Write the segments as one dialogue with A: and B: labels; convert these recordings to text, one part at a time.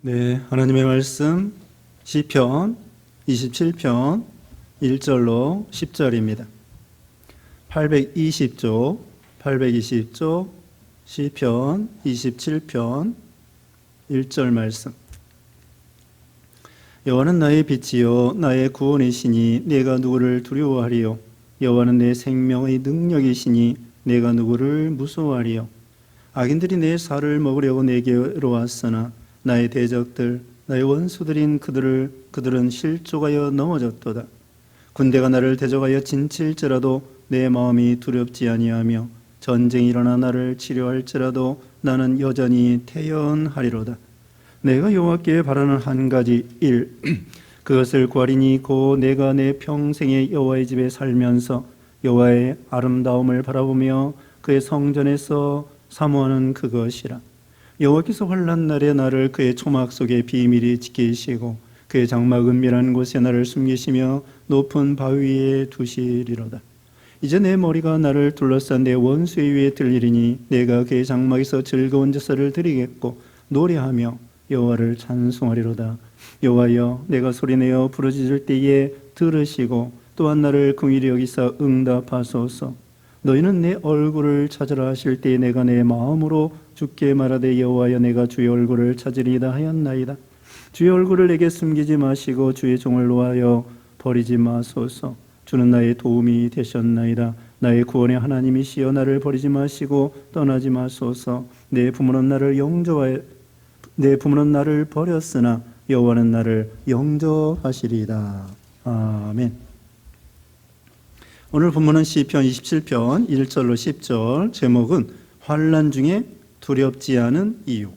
A: 네, 하나님의 말씀 시편 27편 1절로 10절입니다. 820쪽 시편 27편 1절 말씀. 여호와는 나의 빛이요 나의 구원이시니 내가 누구를 두려워하리요. 여호와는 내 생명의 능력이시니 내가 누구를 무서워하리요. 악인들이 내 살을 먹으려고 내게로 왔으나 나의 대적들 나의 원수들인 그들은 실족하여 넘어졌도다. 군대가 나를 대적하여 진칠지라도 내 마음이 두렵지 아니하며 전쟁이 일어나 나를 치료할지라도 나는 여전히 태연하리로다. 내가 여호와께 바라는 한 가지 일 그것을 구하리니 곧 내가 내 평생에 여호와의 집에 살면서 여호와의 아름다움을 바라보며 그의 성전에서 사모하는 그것이라. 여호와께서 환난 날에 나를 그의 초막 속에 비밀히 지키시고 그의 장막 은밀한 곳에 나를 숨기시며 높은 바위 위에 두시리로다. 이제 내 머리가 나를 둘러싼 내 원수의 위에 들리리니 내가 그의 장막에서 즐거운 제사를 드리겠고 노래하며 여호와를 찬송하리로다. 여호와여, 내가 소리내어 부르짖을 때에 들으시고 또한 나를 긍휼히 여기사 응답하소서. 너희는 내 얼굴을 찾으라 하실 때에 내가 내 마음으로 주께 말하되 여호와여, 내가 주의 얼굴을 찾으리이다 하였나이다. 주의 얼굴을 내게 숨기지 마시고 주의 종을 놓아여 버리지 마소서. 주는 나의 도움이 되셨나이다. 나의 구원의 하나님이시여, 나를 버리지 마시고 떠나지 마소서. 내 부모는 나를 버렸으나 여호와는 나를 영접하시리이다. 아멘. 오늘 본문은 시편 27편 1절로 10절, 제목은 환난 중에 두렵지 않은 이유.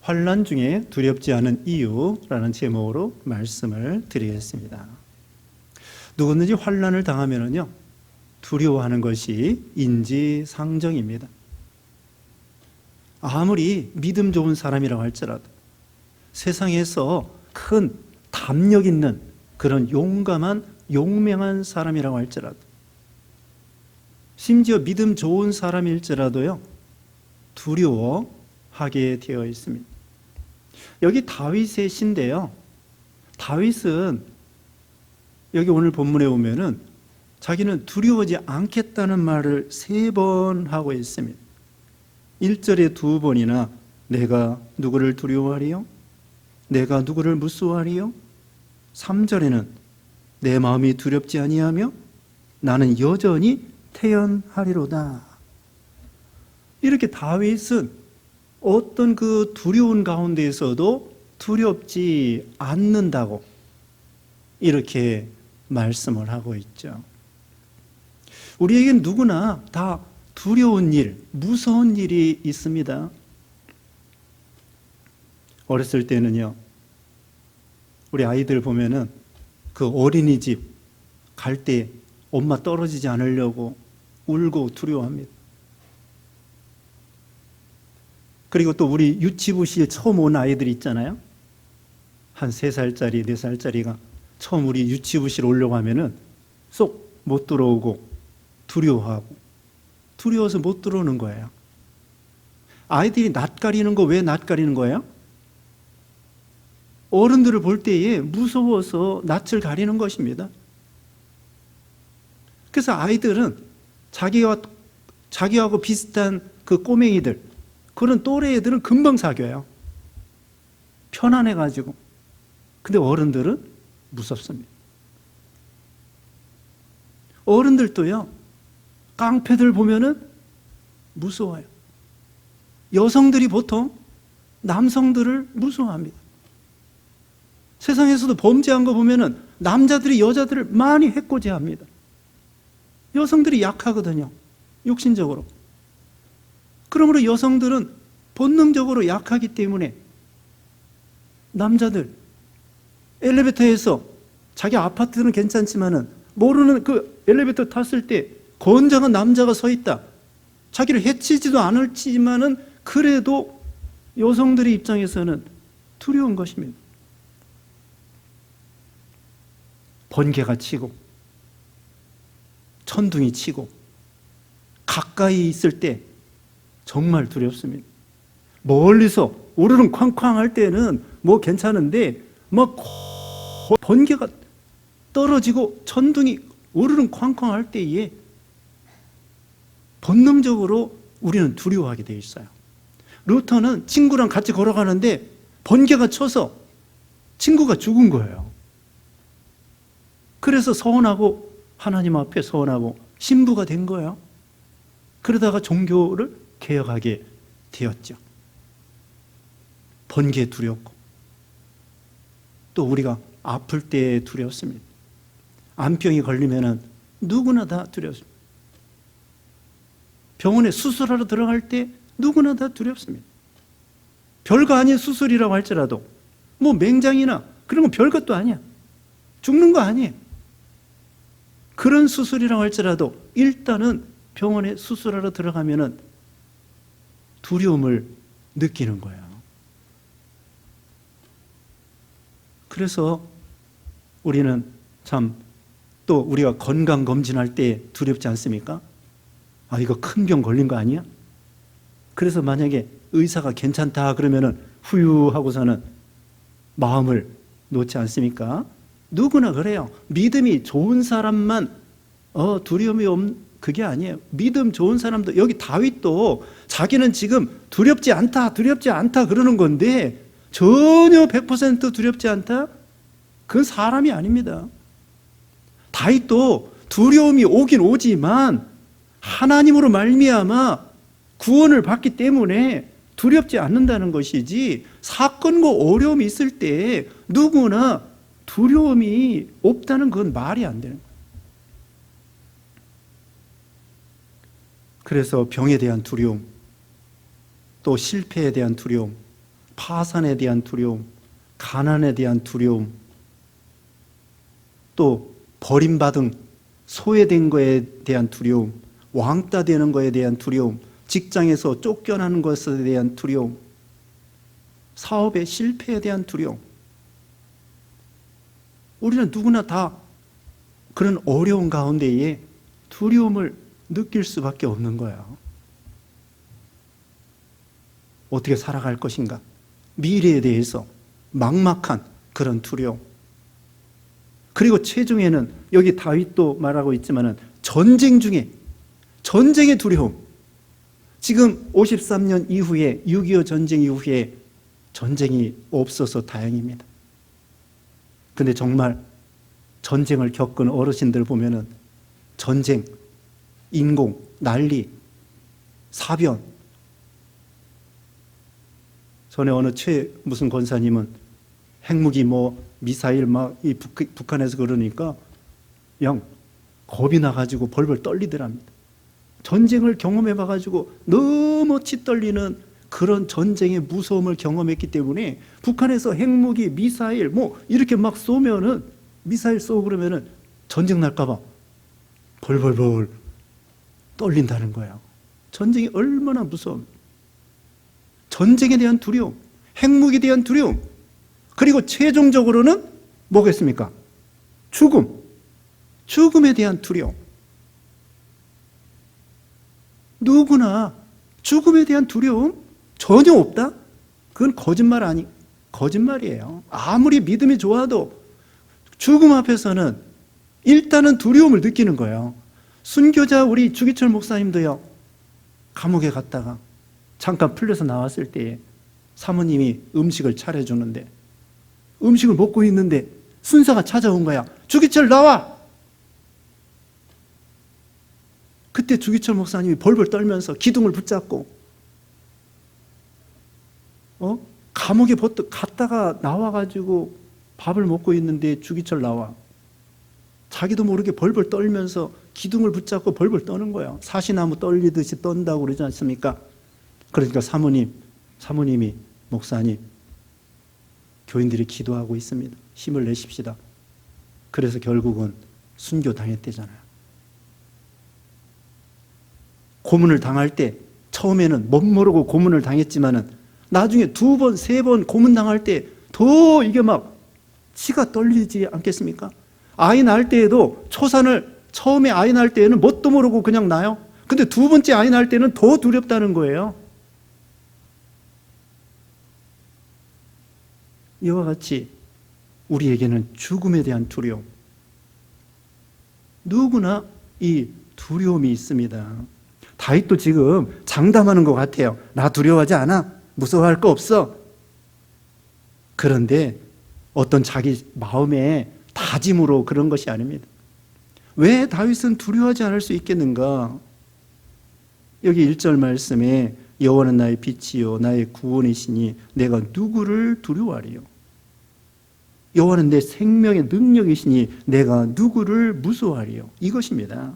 A: 환난 중에 두렵지 않은 이유라는 제목으로 말씀을 드리겠습니다. 누구든지 환난을 당하면은요, 두려워하는 것이 인지상정입니다. 아무리 믿음 좋은 사람이라고 할지라도, 세상에서 큰 담력 있는 그런 용맹한 사람이라고 할지라도, 심지어 믿음 좋은 사람일지라도요, 두려워하게 되어 있습니다. 여기 다윗의 시인데요, 다윗은 여기 오늘 본문에 보면은 자기는 두려워하지 않겠다는 말을 3번 하고 있습니다. 1절에 2번이나 내가 누구를 두려워하리요? 내가 누구를 무서워하리요? 3절에는 내 마음이 두렵지 아니하며 나는 여전히 태연하리로다. 이렇게 다윗은 어떤 그 두려운 가운데에서도 두렵지 않는다고 이렇게 말씀을 하고 있죠. 우리에겐 누구나 다 두려운 일, 무서운 일이 있습니다. 어렸을 때는요, 우리 아이들 보면은 그 어린이집 갈 때 엄마 떨어지지 않으려고 울고 두려워합니다. 그리고 또 우리 유치부시에 처음 온 아이들 있잖아요. 한 3살짜리, 4살짜리가 처음 우리 유치부시로 오려고 하면은 쏙 못 들어오고 두려워하고, 두려워서 못 들어오는 거예요. 아이들이 낯가리는 거 왜 낯가리는 거예요? 어른들을 볼 때에 무서워서 낯을 가리는 것입니다. 그래서 아이들은 자기하고 비슷한 그 꼬맹이들, 그런 또래 애들은 금방 사귀어요. 편안해가지고. 근데 어른들은 무섭습니다. 어른들도요, 깡패들 보면은 무서워요. 여성들이 보통 남성들을 무서워합니다. 세상에서도 범죄한 거 보면은 남자들이 여자들을 많이 해코지합니다. 여성들이 약하거든요, 육신적으로. 그러므로 여성들은 본능적으로 약하기 때문에 남자들 엘리베이터에서, 자기 아파트는 괜찮지만은 모르는 그 엘리베이터 탔을 때 건장한 남자가 서 있다, 자기를 해치지도 않을지만은 그래도 여성들의 입장에서는 두려운 것입니다. 번개가 치고 천둥이 치고 가까이 있을 때 정말 두렵습니다. 멀리서 우르릉 쾅쾅 할 때는 뭐 괜찮은데 막 번개가 떨어지고 천둥이 우르릉 쾅쾅 할 때에 본능적으로 우리는 두려워하게 되어 있어요. 루터는 친구랑 같이 걸어가는데 번개가 쳐서 친구가 죽은 거예요. 그래서 서운하고 하나님 앞에 서운하고 신부가 된 거예요. 그러다가 종교를 개혁하게 되었죠. 번개에 두렵고 또 우리가 아플 때 두렵습니다. 암병이 걸리면 누구나 다 두렵습니다. 병원에 수술하러 들어갈 때 누구나 다 두렵습니다. 별거 아닌 수술이라고 할지라도 뭐 맹장이나 그런 건 별것도 아니야. 죽는 거 아니에요. 그런 수술이라고 할지라도 일단은 병원에 수술하러 들어가면은 두려움을 느끼는 거예요. 그래서 우리는 참 또 우리가 건강검진할 때 두렵지 않습니까? 아, 이거 큰 병 걸린 거 아니야? 그래서 만약에 의사가 괜찮다 그러면은 후유하고서는 마음을 놓지 않습니까? 누구나 그래요. 믿음이 좋은 사람만 두려움이 없는 그게 아니에요. 믿음 좋은 사람도, 여기 다윗도 자기는 지금 두렵지 않다 그러는 건데 전혀 100% 두렵지 않다? 그건 사람이 아닙니다. 다윗도 두려움이 오긴 오지만 하나님으로 말미암아 구원을 받기 때문에 두렵지 않는다는 것이지, 사건과 어려움이 있을 때 누구나 두려움이 없다는 건 말이 안 되는 거예요. 그래서 병에 대한 두려움, 또 실패에 대한 두려움, 파산에 대한 두려움, 가난에 대한 두려움, 또 버림받은 소외된 것에 대한 두려움, 왕따 되는 것에 대한 두려움, 직장에서 쫓겨나는 것에 대한 두려움, 사업의 실패에 대한 두려움. 우리는 누구나 다 그런 어려운 가운데에 두려움을 느낄 수밖에 없는 거예요. 어떻게 살아갈 것인가? 미래에 대해서 막막한 그런 두려움. 그리고 최종에는 여기 다윗도 말하고 있지만은 전쟁 중에 전쟁의 두려움. 지금 53년 이후에 6.25 전쟁 이후에 전쟁이 없어서 다행입니다. 근데 정말 전쟁을 겪은 어르신들 보면은 전쟁, 인공, 난리, 사변. 전에 어느 무슨 권사님은 핵무기 미사일 이 북한에서 그러니까 그냥 겁이 나가지고 벌벌 떨리더랍니다. 전쟁을 경험해 봐가지고 너무치 떨리는 그런 전쟁의 무서움을 경험했기 때문에 북한에서 핵무기, 미사일 이렇게 막 쏘면은, 미사일 쏘고 그러면은 전쟁 날까봐 벌벌벌 떨린다는 거예요. 전쟁이 얼마나 무서운, 전쟁에 대한 두려움, 핵무기에 대한 두려움, 그리고 최종적으로는 뭐겠습니까? 죽음에 대한 두려움. 누구나 죽음에 대한 두려움 전혀 없다? 그건 거짓말이에요. 아무리 믿음이 좋아도 죽음 앞에서는 일단은 두려움을 느끼는 거예요. 순교자 우리 주기철 목사님도요, 감옥에 갔다가 잠깐 풀려서 나왔을 때에 사모님이 음식을 차려주는데 음식을 먹고 있는데 순사가 찾아온 거야. 주기철 나와! 그때 주기철 목사님이 벌벌 떨면서 기둥을 붙잡고 감옥에 갔다가 나와가지고 밥을 먹고 있는데 주기철 나와. 자기도 모르게 벌벌 떨면서 기둥을 붙잡고 벌벌 떠는 거예요. 사시나무 떨리듯이 떤다고 그러지 않습니까? 그러니까 사모님이 목사님, 교인들이 기도하고 있습니다. 힘을 내십시다. 그래서 결국은 순교당했대잖아요. 고문을 당할 때 처음에는 멋모르고 고문을 당했지만은 나중에 2번, 3번 고문 당할 때 더 이게 막 치가 떨리지 않겠습니까? 아이 낳을 때에도 처음에 아이 낳을 때에는 뭣도 모르고 그냥 낳아요. 근데 2번째 아이 낳을 때는 더 두렵다는 거예요. 이와 같이 우리에게는 죽음에 대한 두려움, 누구나 이 두려움이 있습니다. 다윗도 지금 장담하는 것 같아요. 나 두려워하지 않아. 무서워할 거 없어. 그런데 어떤 자기 마음의 다짐으로 그런 것이 아닙니다. 왜 다윗은 두려워하지 않을 수 있겠는가? 여기 1절 말씀에 여호와는 나의 빛이요 나의 구원이시니 내가 누구를 두려워하리요. 여호와는 내 생명의 능력이시니 내가 누구를 무서워하리요. 이것입니다.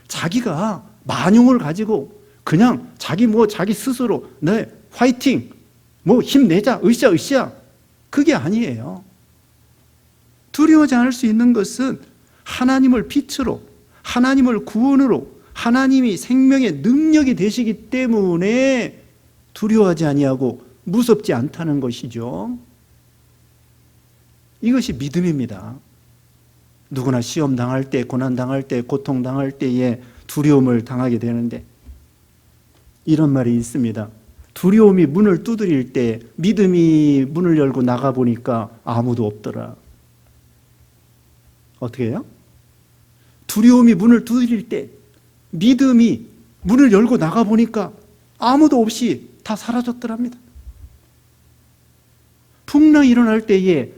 A: 자기가 만용을 가지고 그냥 자기 스스로 네 화이팅 힘내자 으쌰 그게 아니에요. 두려워하지 않을 수 있는 것은 하나님을 빛으로, 하나님을 구원으로, 하나님이 생명의 능력이 되시기 때문에 두려워하지 아니하고 무섭지 않다는 것이죠. 이것이 믿음입니다. 누구나 시험 당할 때, 고난 당할 때, 고통 당할 때에 두려움을 당하게 되는데 이런 말이 있습니다. 두려움이 문을 두드릴 때 믿음이 문을 열고 나가보니까 아무도 없더라. 어떻게 해요? 두려움이 문을 두드릴 때 믿음이 문을 열고 나가보니까 아무도 없이 다 사라졌더랍니다. 풍랑이 일어날 때에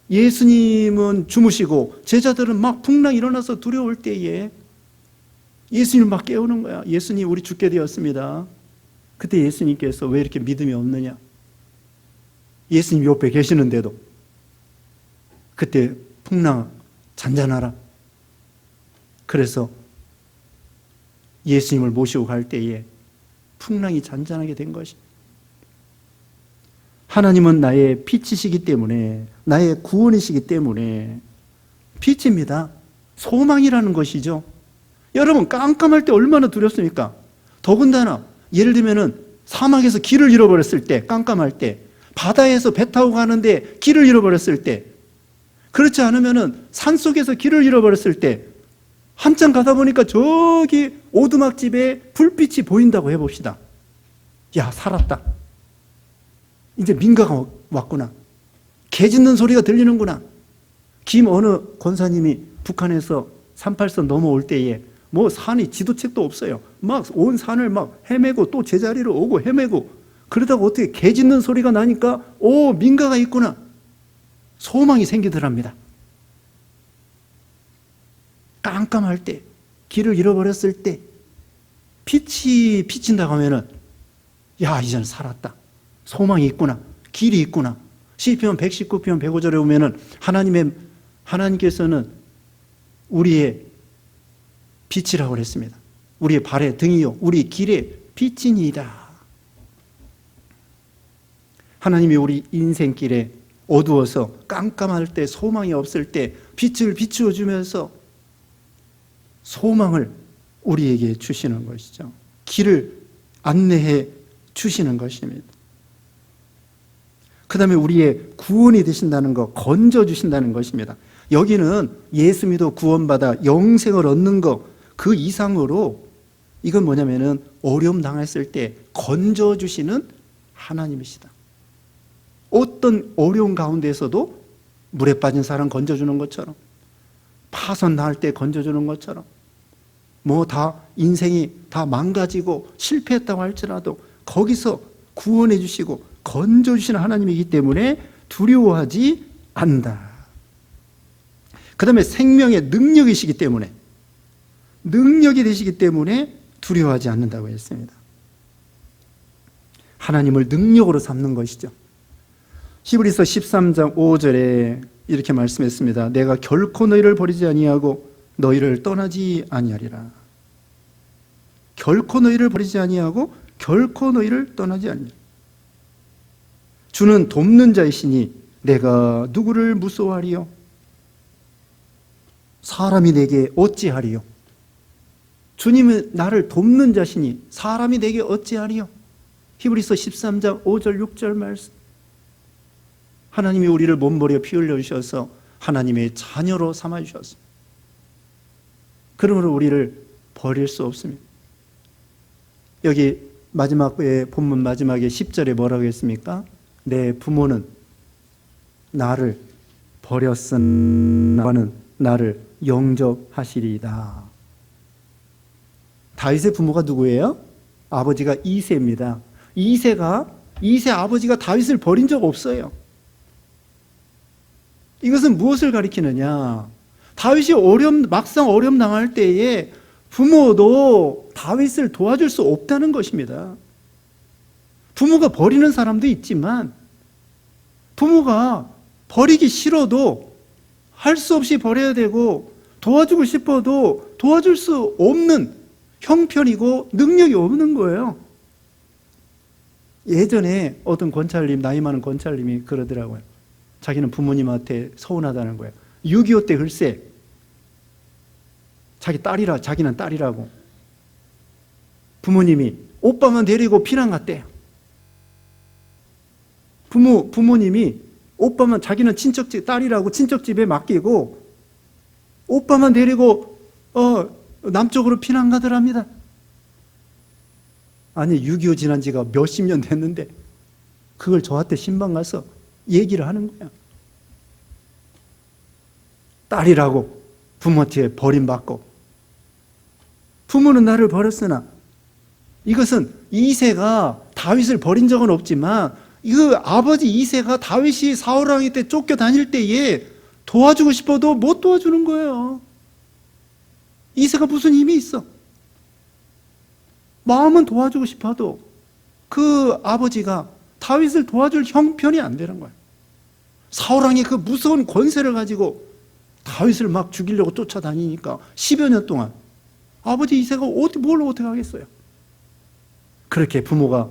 A: 예수님은 주무시고 제자들은 막 풍랑이 일어나서 두려울 때에 예수님을 막 깨우는 거야. 예수님 우리 죽게 되었습니다. 그때 예수님께서 왜 이렇게 믿음이 없느냐? 예수님 옆에 계시는데도 그때 풍랑 잔잔하라. 그래서 예수님을 모시고 갈 때에 풍랑이 잔잔하게 된 것이. 하나님은 나의 빛이시기 때문에, 나의 구원이시기 때문에 빛입니다. 소망이라는 것이죠. 여러분 깜깜할 때 얼마나 두렵습니까? 더군다나 예를 들면은 사막에서 길을 잃어버렸을 때, 깜깜할 때, 바다에서 배 타고 가는데 길을 잃어버렸을 때, 그렇지 않으면은 산속에서 길을 잃어버렸을 때, 한참 가다 보니까 저기 오두막집에 불빛이 보인다고 해봅시다. 야, 살았다. 이제 민가가 왔구나. 개 짖는 소리가 들리는구나. 김 어느 권사님이 북한에서 38선 넘어올 때에 산이 지도책도 없어요. 막 온 산을 막 헤매고 또 제자리로 오고 헤매고 그러다가 어떻게 개 짖는 소리가 나니까 민가가 있구나. 소망이 생기더랍니다. 깜깜할 때, 길을 잃어버렸을 때 빛이 비친다고 하면은 야, 이제는 살았다. 소망이 있구나. 길이 있구나. 시편 119편 105절에 보면은 하나님께서는 우리의 빛이라고 그랬습니다. 우리의 발의 등이요 우리 길의 빛이니이다. 하나님이 우리 인생길에 어두워서 깜깜할 때, 소망이 없을 때 빛을 비추어 주면서 소망을 우리에게 주시는 것이죠. 길을 안내해 주시는 것입니다. 그 다음에 우리의 구원이 되신다는 것, 건져 주신다는 것입니다. 여기는 예수 믿어 구원받아 영생을 얻는 것, 그 이상으로 이건 뭐냐면은 어려움 당했을 때 건져 주시는 하나님이시다. 어떤 어려운 가운데에서도 물에 빠진 사람 건져주는 것처럼, 파선 날 때 건져주는 것처럼, 다 인생이 다 망가지고 실패했다고 할지라도 거기서 구원해 주시고 건져 주시는 하나님이기 때문에 두려워하지 않는다. 그 다음에 생명의 능력이시기 때문에, 능력이 되시기 때문에 두려워하지 않는다고 했습니다. 하나님을 능력으로 삼는 것이죠. 히브리서 13장 5절에 이렇게 말씀했습니다. 내가 결코 너희를 버리지 아니하고 너희를 떠나지 아니하리라. 결코 너희를 버리지 아니하고 결코 너희를 떠나지 아니하리라. 주는 돕는 자이시니 내가 누구를 무서워하리요? 사람이 내게 어찌하리요? 주님은 나를 돕는 자시니 사람이 내게 어찌하리요? 히브리서 13장 5절 6절 말씀. 하나님이 우리를 몸버려 피 흘려 주셔서 하나님의 자녀로 삼아 주셨습니다. 그러므로 우리를 버릴 수 없습니다. 여기 마지막에 본문 마지막에 10절에 뭐라고 했습니까? 내 부모는 나를 버렸으나는 나를 영접하시리이다. 다윗의 부모가 누구예요? 아버지가 이새입니다. 이새 아버지가 다윗을 버린 적 없어요. 이것은 무엇을 가리키느냐? 다윗이 막상 어려움 당할 때에 부모도 다윗을 도와줄 수 없다는 것입니다. 부모가 버리는 사람도 있지만 부모가 버리기 싫어도 할 수 없이 버려야 되고 도와주고 싶어도 도와줄 수 없는 형편이고 능력이 없는 거예요. 예전에 어떤 권찰님, 나이 많은 권찰님이 그러더라고요. 자기는 부모님한테 서운하다는 거예요. 6.25 때 글쎄 자기는 딸이라고 부모님이 오빠만 데리고 피난 갔대요. 부모님이 오빠만, 자기는 친척집 딸이라고 친척집에 맡기고 오빠만 데리고 남쪽으로 피난 가더랍니다. 아니 6.25 지난 지가 몇십 년 됐는데 그걸 저한테 신방 가서 얘기를 하는 거야. 딸이라고 부모한테 버림받고 부모는 나를 버렸으나, 이것은 이새가 다윗을 버린 적은 없지만 그 아버지 이새가 다윗이 사울 왕이 때 쫓겨다닐 때에 도와주고 싶어도 못 도와주는 거예요. 이새가 무슨 힘이 있어? 마음은 도와주고 싶어도 그 아버지가 다윗을 도와줄 형편이 안 되는 거예요. 사울 왕이 그 무서운 권세를 가지고 다윗을 막 죽이려고 쫓아다니니까 10여 년 동안 아버지 이새가 뭘 어떻게 하겠어요? 그렇게 부모가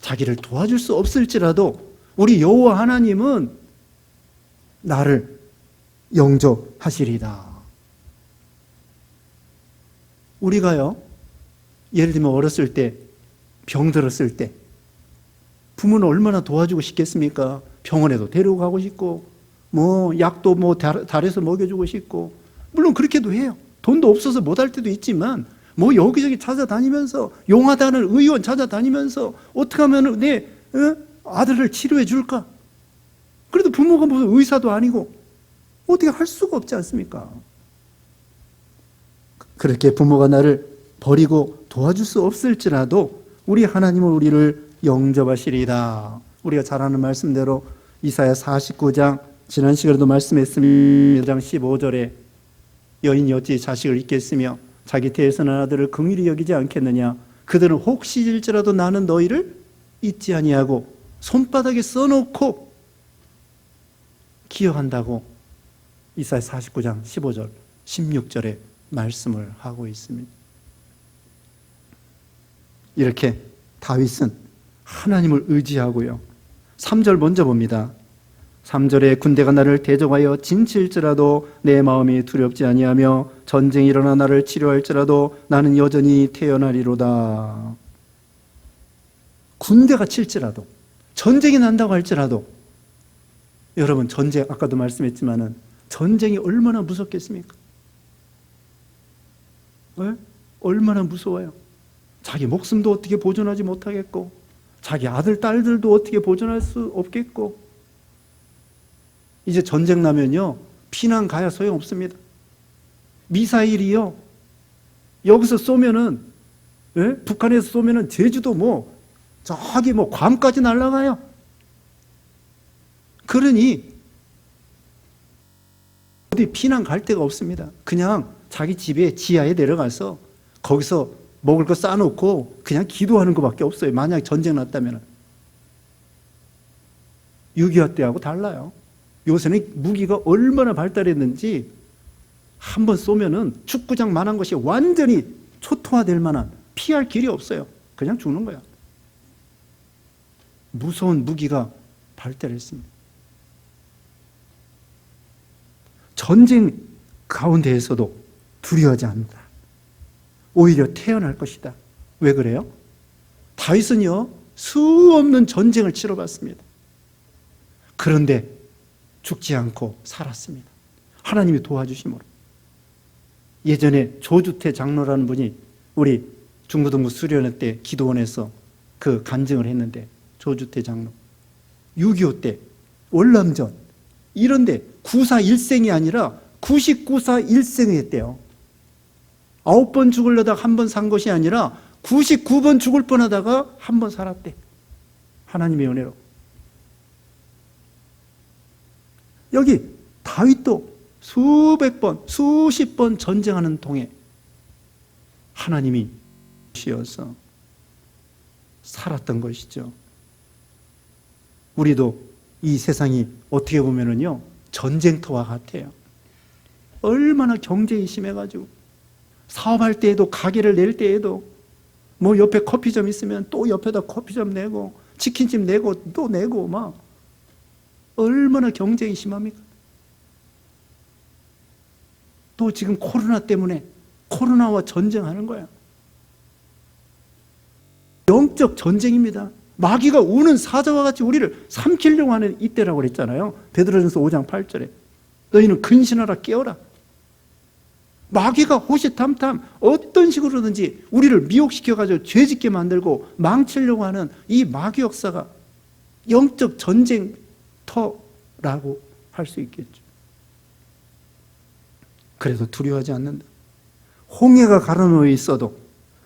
A: 자기를 도와줄 수 없을지라도 우리 여호와 하나님은 나를 영접하시리다. 우리가요, 예를 들면 어렸을 때 병들었을 때 부모는 얼마나 도와주고 싶겠습니까? 병원에도 데리고 가고 싶고 약도 달에서 먹여주고 싶고, 물론 그렇게도 해요. 돈도 없어서 못할 때도 있지만 여기저기 찾아다니면서, 용하다는 의원 찾아다니면서 어떻게 하면 내 아들을 치료해 줄까? 그래도 부모가 무슨 의사도 아니고 어떻게 할 수가 없지 않습니까? 그렇게 부모가 나를 버리고 도와줄 수 없을지라도 우리 하나님은 우리를 영접하시리이다. 우리가 잘 아는 말씀대로 이사야 49장, 지난 시간에도 말씀했습니다. 1장 15절에 여인이 어찌 자식을 잊겠으며 자기 태에서 난 아들을 긍휼히 여기지 않겠느냐. 그들은 혹시일지라도 나는 너희를 잊지 아니하고 손바닥에 써놓고 기억한다고 이사야 49장 15절 16절에 말씀을 하고 있습니다. 이렇게 다윗은 하나님을 의지하고요. 3절 먼저 봅니다. 3절에 군대가 나를 대적하여 진칠지라도 내 마음이 두렵지 아니하며 전쟁이 일어나 나를 치료할지라도 나는 여전히 태어나리로다. 군대가 칠지라도, 전쟁이 난다고 할지라도, 여러분 전쟁, 아까도 말씀했지만은 전쟁이 얼마나 무섭겠습니까? 왜? 얼마나 무서워요. 자기 목숨도 어떻게 보존하지 못하겠고 자기 아들, 딸들도 어떻게 보존할 수 없겠고, 이제 전쟁 나면요 피난 가야 소용없습니다. 미사일이요 여기서 쏘면은, 북한에서 쏘면은 제주도 저기 괌까지 날아가요. 그러니 어디 피난 갈 데가 없습니다. 그냥 자기 집에 지하에 내려가서 거기서 먹을 거 싸놓고 그냥 기도하는 것밖에 없어요. 만약 전쟁 났다면. 6.25 때하고 달라요. 요새는 무기가 얼마나 발달했는지 한번 쏘면은 축구장만한 것이 완전히 초토화될 만한, 피할 길이 없어요. 그냥 죽는 거야. 무서운 무기가 발달했습니다. 전쟁 가운데에서도 두려워하지 않는다. 오히려 태어날 것이다. 왜 그래요? 다윗은요 수 없는 전쟁을 치러봤습니다. 그런데 죽지 않고 살았습니다. 하나님이 도와주심으로. 예전에 조주태 장로라는 분이 우리 중고등부 수련회 때 기도원에서 그 간증을 했는데, 조주태 장로 6.25 때 월남전 이런데 94일생이 아니라 99사1생을 했대요. 9번 죽으려다가 한 번 산 것이 아니라 99번 죽을 뻔하다가 한 번 살았대. 하나님의 은혜로. 여기 다윗도 수백 번, 수십 번 전쟁하는 통에 하나님이 시어서 살았던 것이죠. 우리도 이 세상이 어떻게 보면은요, 전쟁터와 같아요. 얼마나 경쟁이 심해가지고 사업할 때에도, 가게를 낼 때에도 뭐 옆에 커피점 있으면 또 옆에다 커피점 내고 치킨집 내고 또 내고 막 얼마나 경쟁이 심합니까? 또 지금 코로나 때문에 코로나와 전쟁하는 거야. 영적 전쟁입니다. 마귀가 우는 사자와 같이 우리를 삼키려고 하는 이때라고 그랬잖아요. 베드로전서 5장 8절에 너희는 근신하라, 깨어라. 마귀가 호시탐탐 어떤 식으로든지 우리를 미혹시켜가지고 죄짓게 만들고 망치려고 하는 이 마귀 역사가 영적 전쟁터라고 할 수 있겠죠. 그래도 두려워하지 않는다. 홍해가 가로놓여 있어도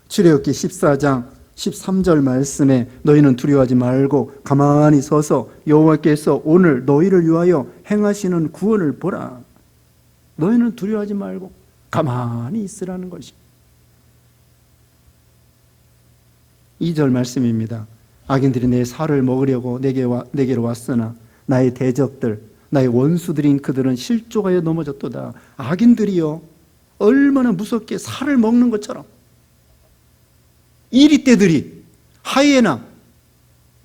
A: 출애굽기 14장 13절 말씀에 너희는 두려워하지 말고 가만히 서서 여호와께서 오늘 너희를 위하여 행하시는 구원을 보라. 너희는 두려워하지 말고 가만히 있으라는 것이. 2절 말씀입니다. 악인들이 내 살을 먹으려고 내게로 왔으나 나의 대적들, 나의 원수들인 그들은 실족하여 넘어졌도다. 악인들이요, 얼마나 무섭게 살을 먹는 것처럼. 이리떼들이,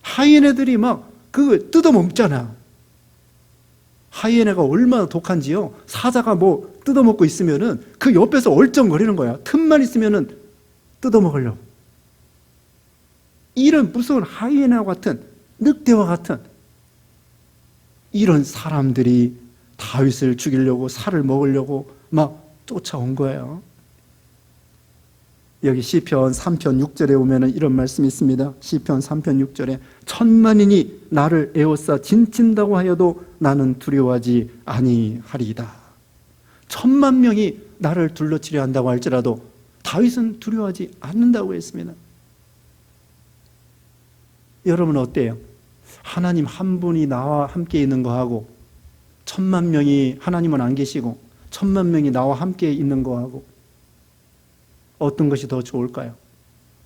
A: 하이에나들이 막 그거 뜯어먹잖아. 하이에나가 얼마나 독한지요. 사자가 뭐 뜯어먹고 있으면은 그 옆에서 얼쩡거리는 거야. 틈만 있으면은 뜯어먹으려고. 이런 무서운 하이에나와 같은, 늑대와 같은 이런 사람들이 다윗을 죽이려고, 살을 먹으려고 막 쫓아온 거예요. 여기 시편 3편 6절에 보면은 이런 말씀이 있습니다. 시편 3편 6절에 천만인이 나를 에워싸 진친다고 하여도 나는 두려워하지 아니하리이다. 10,000,000명이 나를 둘러치려 한다고 할지라도 다윗은 두려워하지 않는다고 했습니다. 여러분 어때요? 하나님 한 분이 나와 함께 있는 거하고 10,000,000명이 하나님은 안 계시고 10,000,000명이 나와 함께 있는 거하고 어떤 것이 더 좋을까요?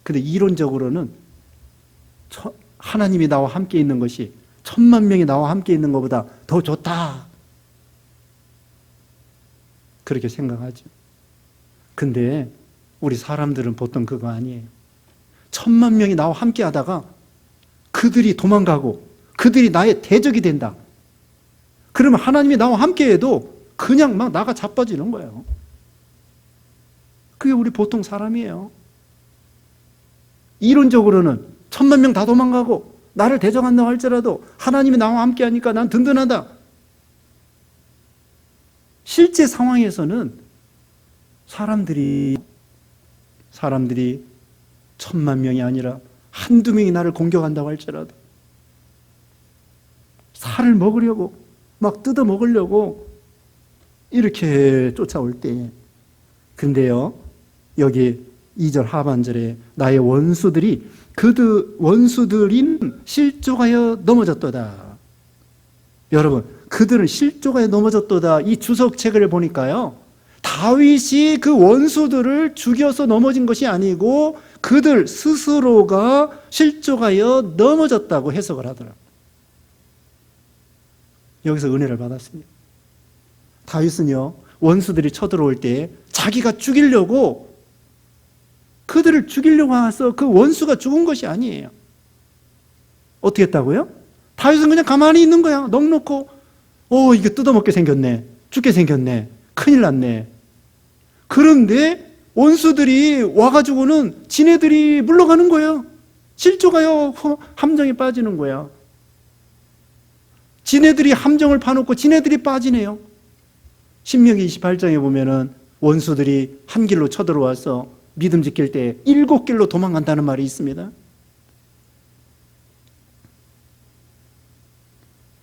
A: 근데 이론적으로는 하나님이 나와 함께 있는 것이 10,000,000명이 나와 함께 있는 것보다 더 좋다, 그렇게 생각하죠. 근데 우리 사람들은 보통 그거 아니에요. 10,000,000명이 나와 함께 하다가 그들이 도망가고 그들이 나의 대적이 된다. 그러면 하나님이 나와 함께 해도 그냥 막 나가 자빠지는 거예요. 그게 우리 보통 사람이에요. 이론적으로는 10,000,000명 다 도망가고 나를 대적한다고 할지라도 하나님이 나와 함께 하니까 난 든든하다. 실제 상황에서는 사람들이 10,000,000명이 아니라 한두 명이 나를 공격한다고 할지라도 살을 먹으려고, 막 뜯어 먹으려고 이렇게 쫓아올 때, 근데요 여기 2절 하반절에 나의 원수들이 원수들인 실족하여 넘어졌도다. 여러분, 그들은 실족하여 넘어졌도다. 이 주석책을 보니까요, 다윗이 그 원수들을 죽여서 넘어진 것이 아니고 그들 스스로가 실족하여 넘어졌다고 해석을 하더라고요. 여기서 은혜를 받았습니다. 다윗은요, 원수들이 쳐들어올 때 자기가 죽이려고, 그들을 죽이려고 해서 그 원수가 죽은 것이 아니에요. 어떻게 했다고요? 다윗은 그냥 가만히 있는 거야. 넋놓고 이게 뜯어먹게 생겼네, 죽게 생겼네, 큰일 났네. 그런데 원수들이 와가지고는 지네들이 물러가는 거예요. 실족하여 함정에 빠지는 거야. 지네들이 함정을 파놓고 지네들이 빠지네요. 신명기 28장에 보면은 원수들이 한 길로 쳐들어와서 믿음 지킬 때 7길로 도망간다는 말이 있습니다.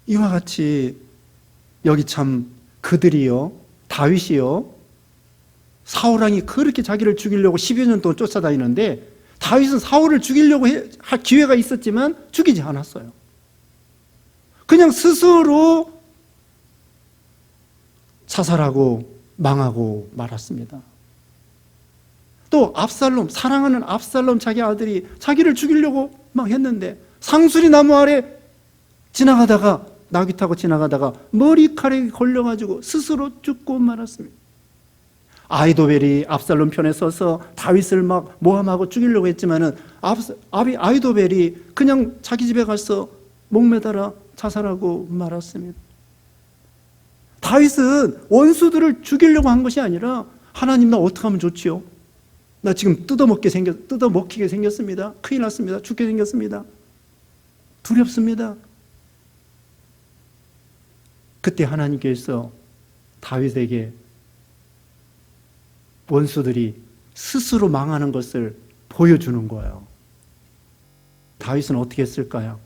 A: 이와 같이 여기 참 그들이요, 다윗이요, 사울왕이 그렇게 자기를 죽이려고 10여 년 동안 쫓아다니는데 다윗은 사울을 죽이려고 할 기회가 있었지만 죽이지 않았어요. 그냥 스스로 자살하고 망하고 말았습니다. 또 압살롬, 사랑하는 압살롬 자기 아들이 자기를 죽이려고 막 했는데 상수리 나무 아래 지나가다가 나귀 타고 지나가다가 머리카락이 걸려가지고 스스로 죽고 말았습니다. 아이도벨이 압살롬 편에 서서 다윗을 막 모함하고 죽이려고 했지만은 아이도벨이 그냥 자기 집에 가서 목매달아 자살하고 말았습니다. 다윗은 원수들을 죽이려고 한 것이 아니라 하나님 나 어떻게 하면 좋지요? 나 지금 뜯어먹히게 생겼습니다. 큰일 났습니다. 죽게 생겼습니다. 두렵습니다. 그때 하나님께서 다윗에게 원수들이 스스로 망하는 것을 보여주는 거예요. 다윗은 어떻게 했을까요?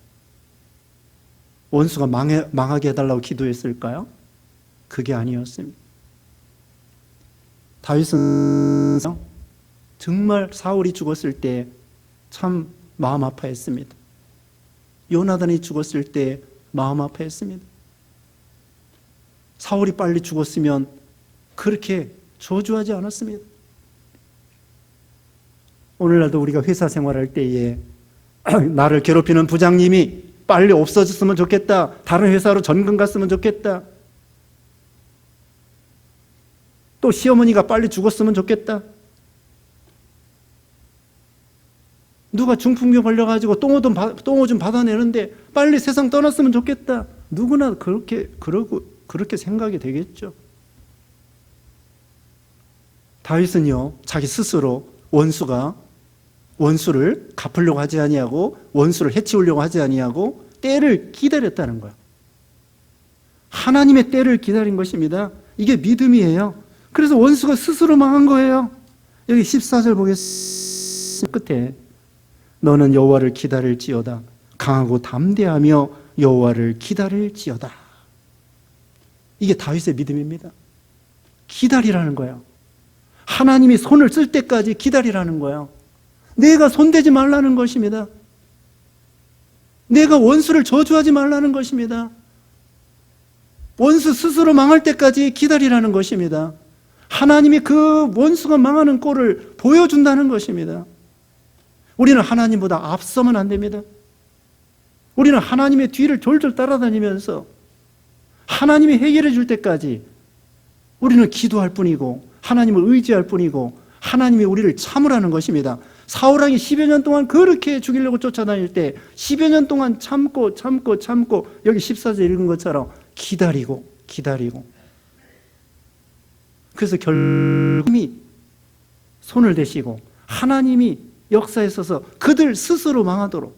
A: 원수가 망하게 해달라고 기도했을까요? 그게 아니었습니다. 다윗은 정말 사울이 죽었을 때 참 마음 아파했습니다. 요나단이 죽었을 때 마음 아파했습니다. 사울이 빨리 죽었으면 그렇게 저주하지 않았습니다. 오늘날도 우리가 회사 생활할 때에 나를 괴롭히는 부장님이 빨리 없어졌으면 좋겠다. 다른 회사로 전근 갔으면 좋겠다. 또 시어머니가 빨리 죽었으면 좋겠다. 누가 중풍병 걸려가지고 똥오 좀 받아내는데 빨리 세상 떠났으면 좋겠다. 누구나 그렇게 생각이 되겠죠. 다윗은요, 자기 스스로 원수를 갚으려고 하지 아니하고 원수를 해치우려고 하지 아니하고 때를 기다렸다는 거예요. 하나님의 때를 기다린 것입니다. 이게 믿음이에요. 그래서 원수가 스스로 망한 거예요. 여기 14절 보겠습니다. 끝에 너는 여호와를 기다릴지어다. 강하고 담대하며 여호와를 기다릴지어다. 이게 다윗의 믿음입니다. 기다리라는 거예요. 하나님이 손을 쓸 때까지 기다리라는 거예요. 내가 손대지 말라는 것입니다. 내가 원수를 저주하지 말라는 것입니다. 원수 스스로 망할 때까지 기다리라는 것입니다. 하나님이 그 원수가 망하는 꼴을 보여준다는 것입니다. 우리는 하나님보다 앞서면 안 됩니다. 우리는 하나님의 뒤를 졸졸 따라다니면서 하나님이 해결해 줄 때까지 우리는 기도할 뿐이고 하나님을 의지할 뿐이고 하나님이 우리를 참으라는 것입니다. 사울왕이 10여 년 동안 그렇게 죽이려고 쫓아다닐 때 10여 년 동안 참고 여기 14절 읽은 것처럼 기다리고 그래서 결국이 손을 대시고 하나님이 역사에 서서 그들 스스로 망하도록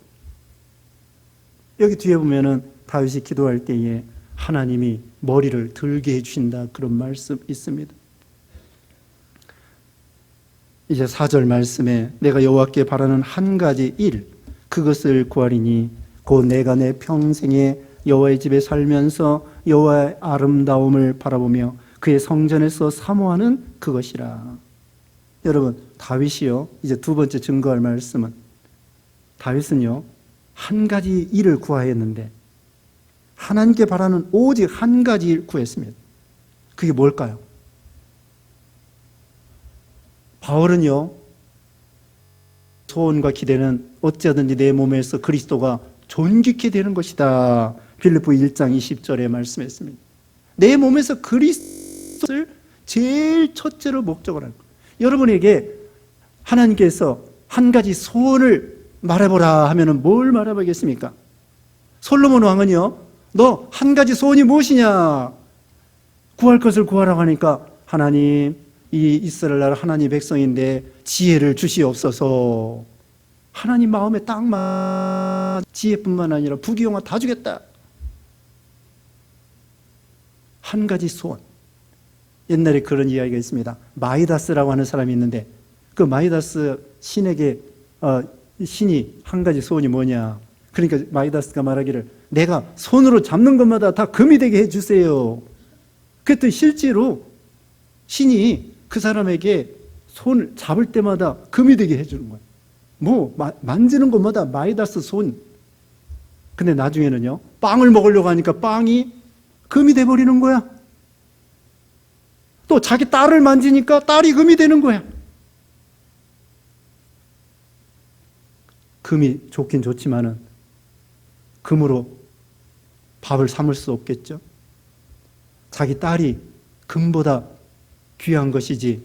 A: 여기 뒤에 보면은 다윗이 기도할 때에 하나님이 머리를 들게 해주신다 그런 말씀 있습니다. 이제 4절 말씀에 내가 여호와께 바라는 한 가지 일 그것을 구하리니 곧 내가 내 평생에 여호와의 집에 살면서 여호와의 아름다움을 바라보며 그의 성전에서 사모하는 그것이라. 여러분 다윗이요 이제 두 번째 증거할 말씀은 다윗은요 한 가지 일을 구하였는데 하나님께 바라는 오직 한 가지 일 구했습니다. 그게 뭘까요? 바울은요 소원과 기대는 어찌하든지 내 몸에서 그리스도가 존귀케 되는 것이다. 빌립보 1장 20절에 말씀했습니다. 내 몸에서 그리스도를 제일 첫째로 목적으로 하는 거예요. 여러분에게 하나님께서 한 가지 소원을 말해보라 하면은 뭘 말해보겠습니까? 솔로몬 왕은요 너 한 가지 소원이 무엇이냐 구할 것을 구하라고 하니까 하나님 이 이스라엘 나라 하나님 백성인데 지혜를 주시옵소서. 하나님 마음에 딱 맞 지혜뿐만 아니라 부귀영화 다 주겠다. 한 가지 소원. 옛날에 그런 이야기가 있습니다. 마이다스라고 하는 사람이 있는데 그 마이다스 신에게 신이 한 가지 소원이 뭐냐 그러니까 마이다스가 말하기를 내가 손으로 잡는 것마다 다 금이 되게 해주세요. 그랬더니 실제로 신이 그 사람에게 손을 잡을 때마다 금이 되게 해주는 거예요. 뭐 만지는 것마다 마이다스 손. 근데 나중에는요, 빵을 먹으려고 하니까 빵이 금이 돼버리는 거야. 또 자기 딸을 만지니까 딸이 금이 되는 거야. 금이 좋긴 좋지만은 금으로 밥을 삼을 수 없겠죠. 자기 딸이 금보다 귀한 것이지,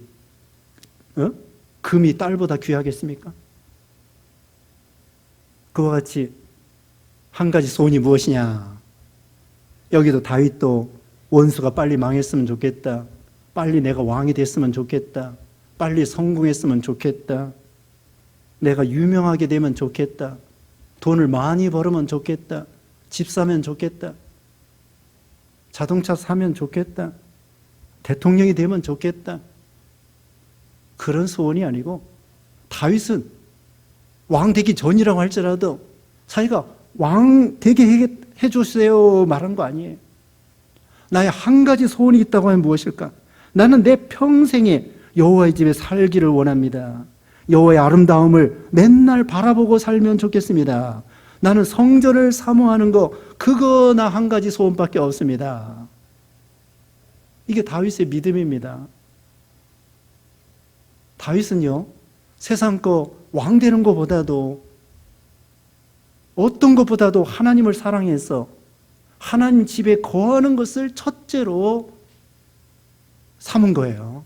A: 금이 딸보다 귀하겠습니까? 그와 같이 한 가지 소원이 무엇이냐? 여기도 다윗도 원수가 빨리 망했으면 좋겠다. 빨리 내가 왕이 됐으면 좋겠다. 빨리 성공했으면 좋겠다. 내가 유명하게 되면 좋겠다. 돈을 많이 벌으면 좋겠다. 집 사면 좋겠다. 자동차 사면 좋겠다. 대통령이 되면 좋겠다. 그런 소원이 아니고 다윗은 왕 되기 전이라고 할지라도 자기가 왕 되게 해주세요 말한 거 아니에요. 나의 한 가지 소원이 있다고 하면 무엇일까? 나는 내 평생에 여호와의 집에 살기를 원합니다. 여호와의 아름다움을 맨날 바라보고 살면 좋겠습니다. 나는 성전을 사모하는 거 그거 나 한 가지 소원밖에 없습니다. 이게 다윗의 믿음입니다. 다윗은요, 세상 거 왕 되는 것보다도 어떤 것보다도 하나님을 사랑해서 하나님 집에 거하는 것을 첫째로 삼은 거예요.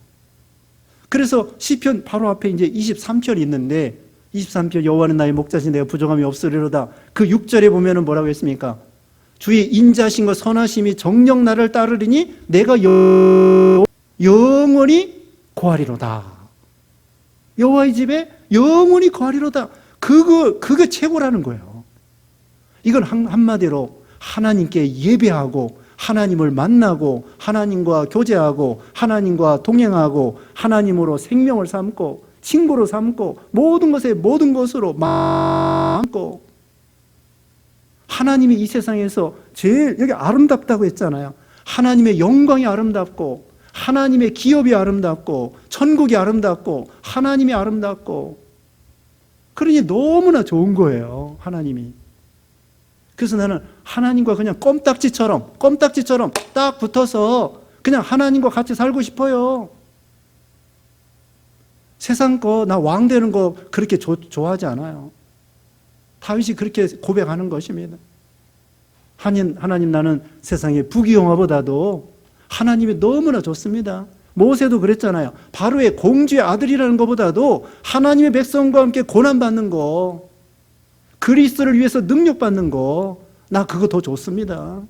A: 그래서 시편 바로 앞에 이제 23편이 있는데 23편 여호와는 나의 목자신 내가 부족함이 없으리로다. 그 6절에 보면은 뭐라고 했습니까? 주의 인자심과 선하심이 정녕 나를 따르리니 내가 영원히 거하리로다. 여호와의 집에 영원히 거하리로다. 그거 최고라는 거예요. 이건 한마디로 하나님께 예배하고 하나님을 만나고 하나님과 교제하고 하나님과 동행하고 하나님으로 생명을 삼고 친구로 삼고 모든 것으로 마음고 하나님이 이 세상에서 제일 여기 아름답다고 했잖아요. 하나님의 영광이 아름답고 하나님의 기업이 아름답고 천국이 아름답고 하나님이 아름답고 그러니 너무나 좋은 거예요. 하나님이. 그래서 나는 하나님과 그냥 껌딱지처럼 딱 붙어서 그냥 하나님과 같이 살고 싶어요. 세상 거, 나 왕 되는 거 그렇게 좋아하지 않아요. 다윗이 그렇게 고백하는 것입니다. 하나님 나는 세상의 부귀영화보다도 하나님이 너무나 좋습니다. 모세도 그랬잖아요. 바로의 공주의 아들이라는 것보다도 하나님의 백성과 함께 고난받는 거, 그리스도를 위해서 능력받는 거, 나 그거 더 좋습니다.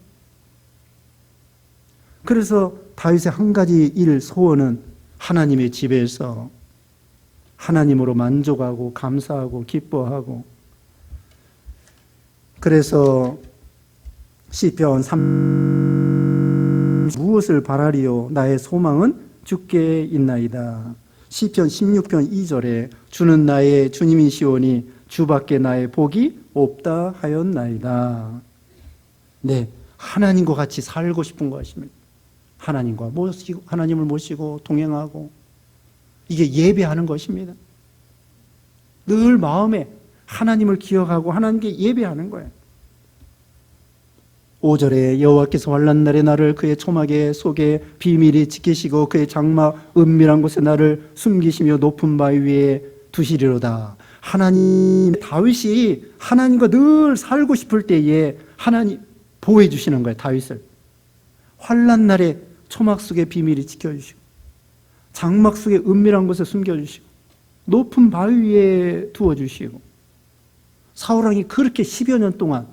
A: 그래서 다윗의 한 가지 소원은 하나님의 집에서 하나님으로 만족하고 감사하고 기뻐하고, 그래서 시편 3 무엇을 바라리요 나의 소망은 주께 있나이다. 시편 16편 2절에 주는 나의 주님이시오니 주밖에 나의 복이 없다 하였나이다. 네, 하나님과 같이 살고 싶은 것입니다. 하나님을 모시고 동행하고 이게 예배하는 것입니다. 늘 마음에 하나님을 기억하고 하나님께 예배하는 거예요. 5절에 여호와께서 환난 날에 나를 그의 초막의 속에 비밀히 지키시고 그의 장막 은밀한 곳에 나를 숨기시며 높은 바위 위에 두시리로다. 다윗이 하나님과 늘 살고 싶을 때에 하나님 보호해 주시는 거예요. 다윗을 환난 날에 초막 속에 비밀히 지켜주시고 장막 속에 은밀한 곳에 숨겨주시고 높은 바위 위에 두어주시고, 사울왕이 그렇게 10여 년 동안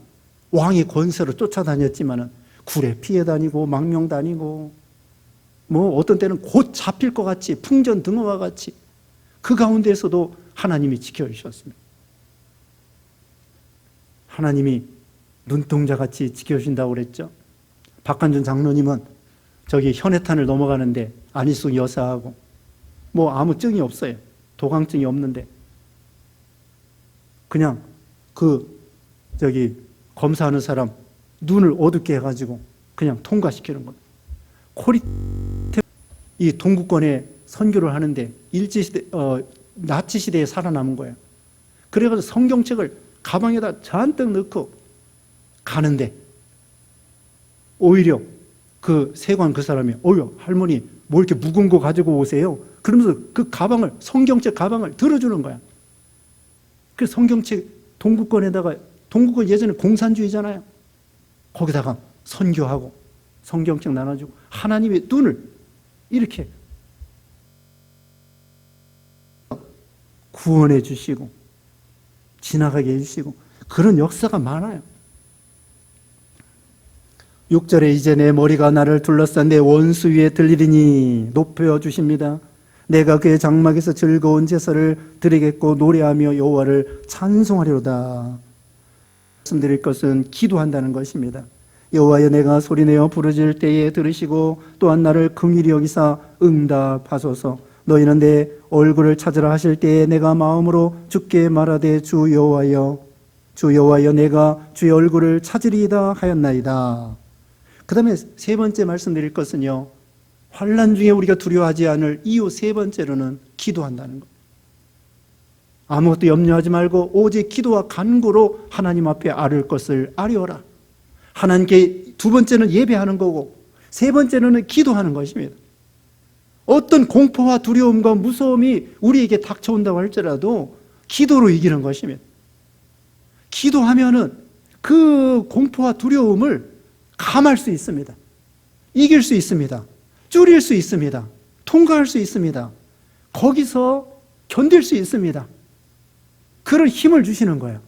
A: 왕의 권세로 쫓아다녔지만은 굴에 피해 다니고 망명 다니고 뭐 어떤 때는 곧 잡힐 것 같이 풍전등화와 같이 그 가운데에서도 하나님이 지켜주셨습니다. 하나님이 눈동자같이 지켜주신다고 그랬죠. 박한준 장로님은 저기 현해탄을 넘어가는데 안희숙 여사하고 뭐 아무 증이 없어요. 도강증이 없는데 그냥 그 검사하는 사람 눈을 어둡게 해가지고 그냥 통과시키는 겁니다. 이 동구권에 선교를 하는데 나치 시대에 살아남은 거예요. 그래가지고 성경책을 가방에다 잔뜩 넣고 가는데 오히려 그 세관 그 사람이 할머니 뭐 이렇게 무거운 거 가지고 오세요? 그러면서 그 가방을 성경책 가방을 들어주는 거야. 그 성경책 동구권 예전에 공산주의잖아요. 거기다가 선교하고 성경책 나눠주고 하나님의 눈을 이렇게 구원해 주시고 지나가게 해주시고 그런 역사가 많아요. 6절에 이제 내 머리가 나를 둘러싼 내 원수 위에 들리리니 높여주십니다. 내가 그의 장막에서 즐거운 제사를 드리겠고 노래하며 여호와를 찬송하리로다. 말씀드릴 것은 기도한다는 것입니다. 여호와여 내가 소리내어 부르짖을 때에 들으시고 또한 나를 긍휼히 여기사 응답하소서. 너희는 내 얼굴을 찾으라 하실 때에 내가 마음으로 주께 말하되 주 여호와여 내가 주의 얼굴을 찾으리이다 하였나이다. 그 다음에 세 번째 말씀드릴 것은요, 환난 중에 우리가 두려워하지 않을 이유 세 번째로는 기도한다는 것. 아무것도 염려하지 말고 오직 기도와 간구로 하나님 앞에 아뢰을 것을 아뢰어라. 하나님께 두 번째는 예배하는 거고 세 번째는 기도하는 것입니다. 어떤 공포와 두려움과 무서움이 우리에게 닥쳐온다고 할지라도 기도로 이기는 것입니다. 기도하면은 그 공포와 두려움을 감할 수 있습니다. 이길 수 있습니다. 줄일 수 있습니다. 통과할 수 있습니다. 거기서 견딜 수 있습니다. 그런 힘을 주시는 거예요.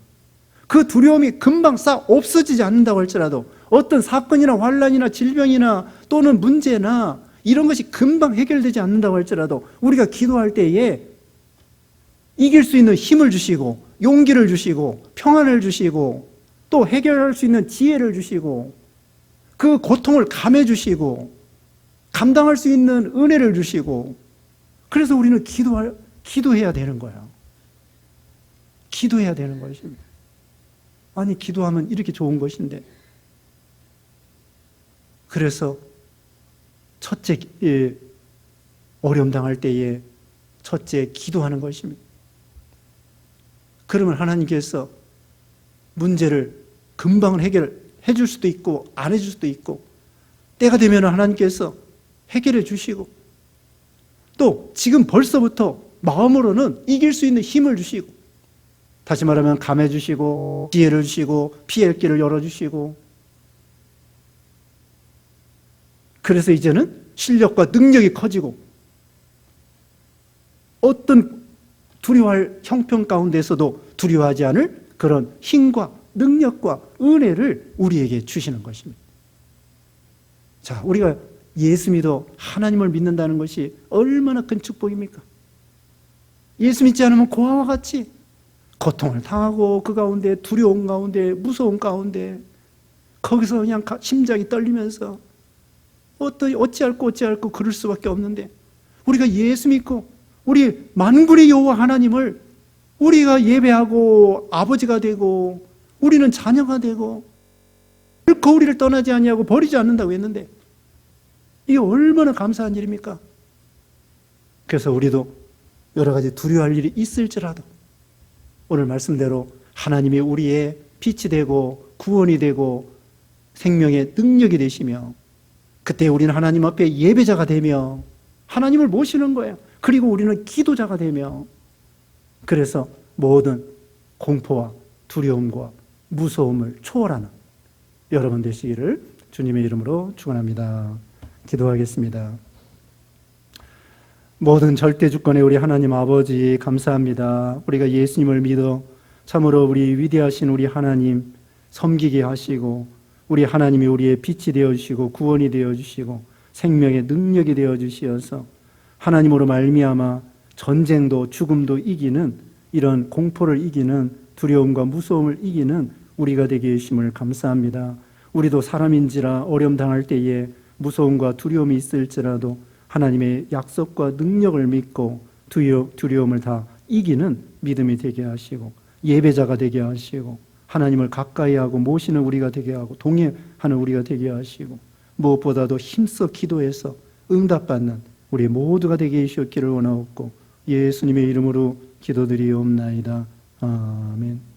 A: 그 두려움이 금방 싹 없어지지 않는다고 할지라도 어떤 사건이나 환난이나 질병이나 또는 문제나 이런 것이 금방 해결되지 않는다고 할지라도 우리가 기도할 때에 이길 수 있는 힘을 주시고 용기를 주시고 평안을 주시고 또 해결할 수 있는 지혜를 주시고 그 고통을 감해 주시고 감당할 수 있는 은혜를 주시고 그래서 우리는 기도해야 되는 거예요. 기도해야 되는 것입니다. 아니 기도하면 이렇게 좋은 것인데 그래서 첫째 어려움 당할 때에 첫째 기도하는 것입니다. 그러면 하나님께서 문제를 금방 해결해 줄 수도 있고 안 해줄 수도 있고 때가 되면 하나님께서 해결해 주시고 또 지금 벌써부터 마음으로는 이길 수 있는 힘을 주시고 다시 말하면 감해 주시고 지혜를 주시고 피할 길을 열어주시고 그래서 이제는 실력과 능력이 커지고 어떤 두려워할 형편 가운데서도 두려워하지 않을 그런 힘과 능력과 은혜를 우리에게 주시는 것입니다. 자, 우리가 예수 믿어 하나님을 믿는다는 것이 얼마나 큰 축복입니까? 예수 믿지 않으면 고아와 같이 고통을 당하고 그 가운데 두려움 가운데 무서움 가운데 거기서 그냥 심장이 떨리면서 어찌할꼬 그럴 수밖에 없는데 우리가 예수 믿고 우리 만군의 여호와 하나님을 우리가 예배하고 아버지가 되고 우리는 자녀가 되고 결코 우리를 떠나지 아니하고 버리지 않는다고 했는데 이게 얼마나 감사한 일입니까? 그래서 우리도 여러 가지 두려워할 일이 있을지라도 오늘 말씀대로 하나님이 우리의 빛이 되고 구원이 되고 생명의 능력이 되시며 그때 우리는 하나님 앞에 예배자가 되며 하나님을 모시는 거예요. 그리고 우리는 기도자가 되며 그래서 모든 공포와 두려움과 무서움을 초월하는 여러분 되시기를 주님의 이름으로 축원합니다. 기도하겠습니다. 모든 절대 주권의 우리 하나님 아버지 감사합니다. 우리가 예수님을 믿어 참으로 우리 위대하신 우리 하나님 섬기게 하시고 우리 하나님이 우리의 빛이 되어주시고 구원이 되어주시고 생명의 능력이 되어주시어서 하나님으로 말미암아 전쟁도 죽음도 이기는 이런 공포를 이기는 두려움과 무서움을 이기는 우리가 되게 해주심을 감사합니다. 우리도 사람인지라 어려움 당할 때에 무서움과 두려움이 있을지라도 하나님의 약속과 능력을 믿고 두려움을 다 이기는 믿음이 되게 하시고 예배자가 되게 하시고 하나님을 가까이 하고 모시는 우리가 되게 하고 동행하는 우리가 되게 하시고 무엇보다도 힘써 기도해서 응답받는 우리 모두가 되게 해주셨기를 원하옵고 예수님의 이름으로 기도드리옵나이다. 아멘.